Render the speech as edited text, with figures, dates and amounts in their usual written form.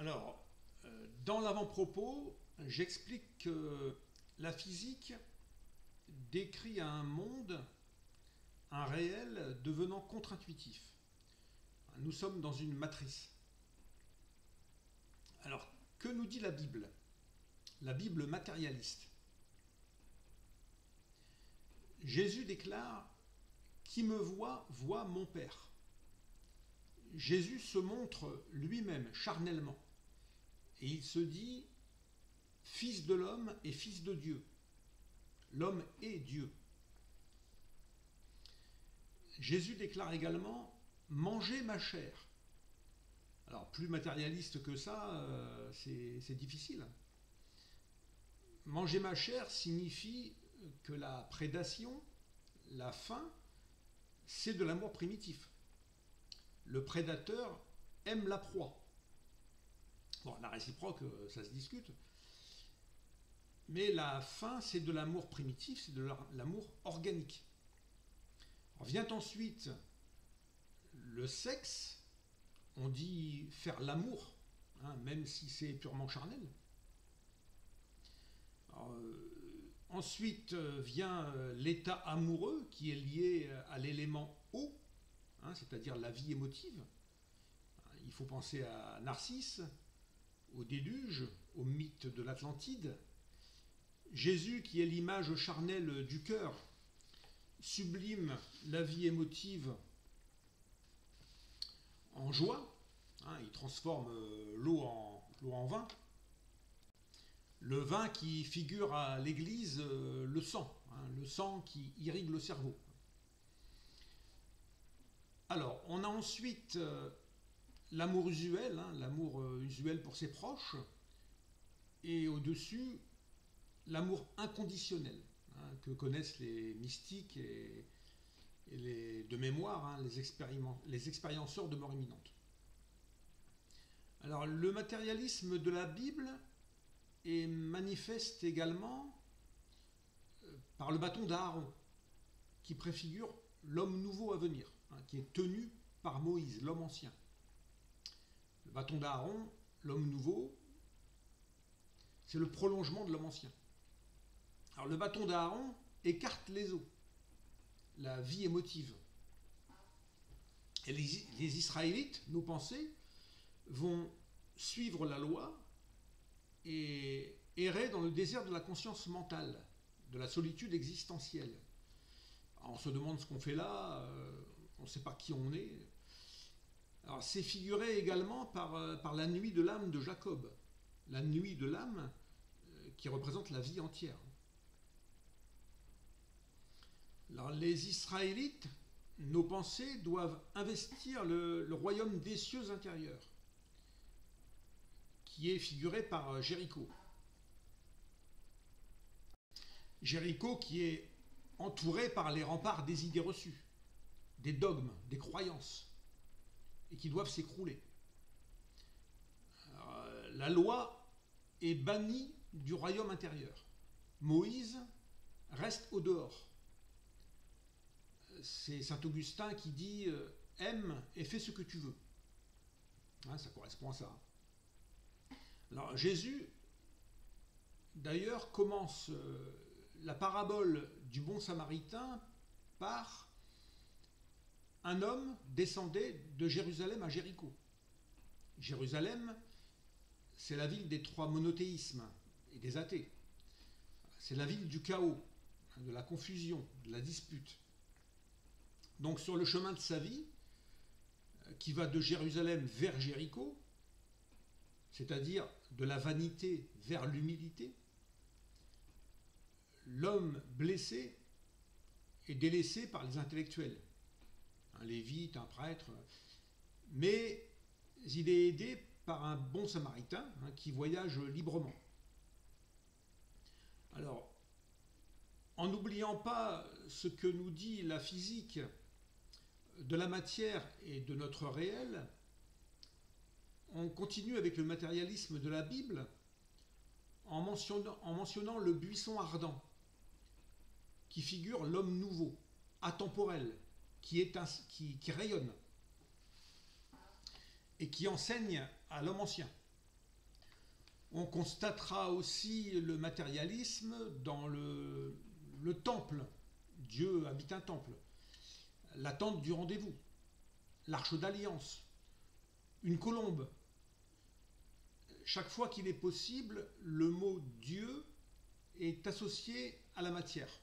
Alors, dans l'avant-propos, j'explique que la physique décrit un monde, un réel devenant contre-intuitif. Nous sommes dans une matrice. Alors, que nous dit la Bible? La Bible matérialiste. Jésus déclare: qui me voit, voit mon Père. Jésus se montre lui-même charnellement et il se dit fils de l'homme et fils de Dieu. L'homme est Dieu. Jésus déclare également: mangez ma chair. Alors, plus matérialiste que ça, c'est difficile. Manger ma chair signifie que la prédation, la faim, c'est de l'amour primitif. Le prédateur aime la proie. Bon, la réciproque, ça se discute. Mais la faim, c'est de l'amour primitif, c'est de l'amour organique. Alors vient ensuite le sexe. On dit faire l'amour, hein, même si c'est purement charnel. Alors, ensuite vient l'état amoureux qui est lié à l'élément eau, hein, c'est-à-dire la vie émotive. Il faut penser à Narcisse, au déluge, au mythe de l'Atlantide. Jésus, qui est l'image charnelle du cœur, sublime la vie émotive en joie, hein, il transforme l'eau en vin. Le vin qui figure à l'église, le sang, hein, le sang qui irrigue le cerveau. Alors, on a ensuite l'amour usuel, hein, l'amour usuel pour ses proches, et au-dessus, l'amour inconditionnel, hein, que connaissent les mystiques et de mémoire, hein, les expérienceurs de mort imminente. Alors, le matérialisme de la Bible est manifeste également par le bâton d'Aaron, qui préfigure l'homme nouveau à venir, hein, qui est tenu par Moïse, l'homme ancien. Le bâton d'Aaron, l'homme nouveau, c'est le prolongement de l'homme ancien. Alors le bâton d'Aaron écarte les eaux, la vie émotive. Et les Israélites, nos pensées, vont suivre la loi et errer dans le désert de la conscience mentale, de la solitude existentielle. Alors, on se demande ce qu'on fait là, on ne sait pas qui on est. Alors c'est figuré également par la nuit de l'âme de Jacob, la nuit de l'âme qui représente la vie entière. Alors les Israélites, nos pensées doivent investir le royaume des cieux intérieurs, qui est figuré par Jéricho. Jéricho qui est entouré par les remparts des idées reçues, des dogmes, des croyances, et qui doivent s'écrouler. La loi est bannie du royaume intérieur. Moïse reste au dehors. C'est saint Augustin qui dit « aime et fais ce que tu veux ». Hein, ça correspond à ça. Alors Jésus, d'ailleurs, commence la parabole du bon samaritain par un homme descendait de Jérusalem à Jéricho. Jérusalem, c'est la ville des trois monothéismes et des athées. C'est la ville du chaos, de la confusion, de la dispute. Donc sur le chemin de sa vie, qui va de Jérusalem vers Jéricho, c'est-à-dire de la vanité vers l'humilité, l'homme blessé est délaissé par les intellectuels, un lévite, un prêtre, mais il est aidé par un bon samaritain, hein, qui voyage librement. Alors, en n'oubliant pas ce que nous dit la physique de la matière et de notre réel, on continue avec le matérialisme de la Bible en mentionnant le buisson ardent, qui figure l'homme nouveau, atemporel, qui rayonne et qui enseigne à l'homme ancien. On constatera aussi le matérialisme dans le temple. Dieu habite un temple. La tente du rendez-vous, l'arche d'alliance, une colombe. Chaque fois qu'il est possible, le mot Dieu est associé à la matière.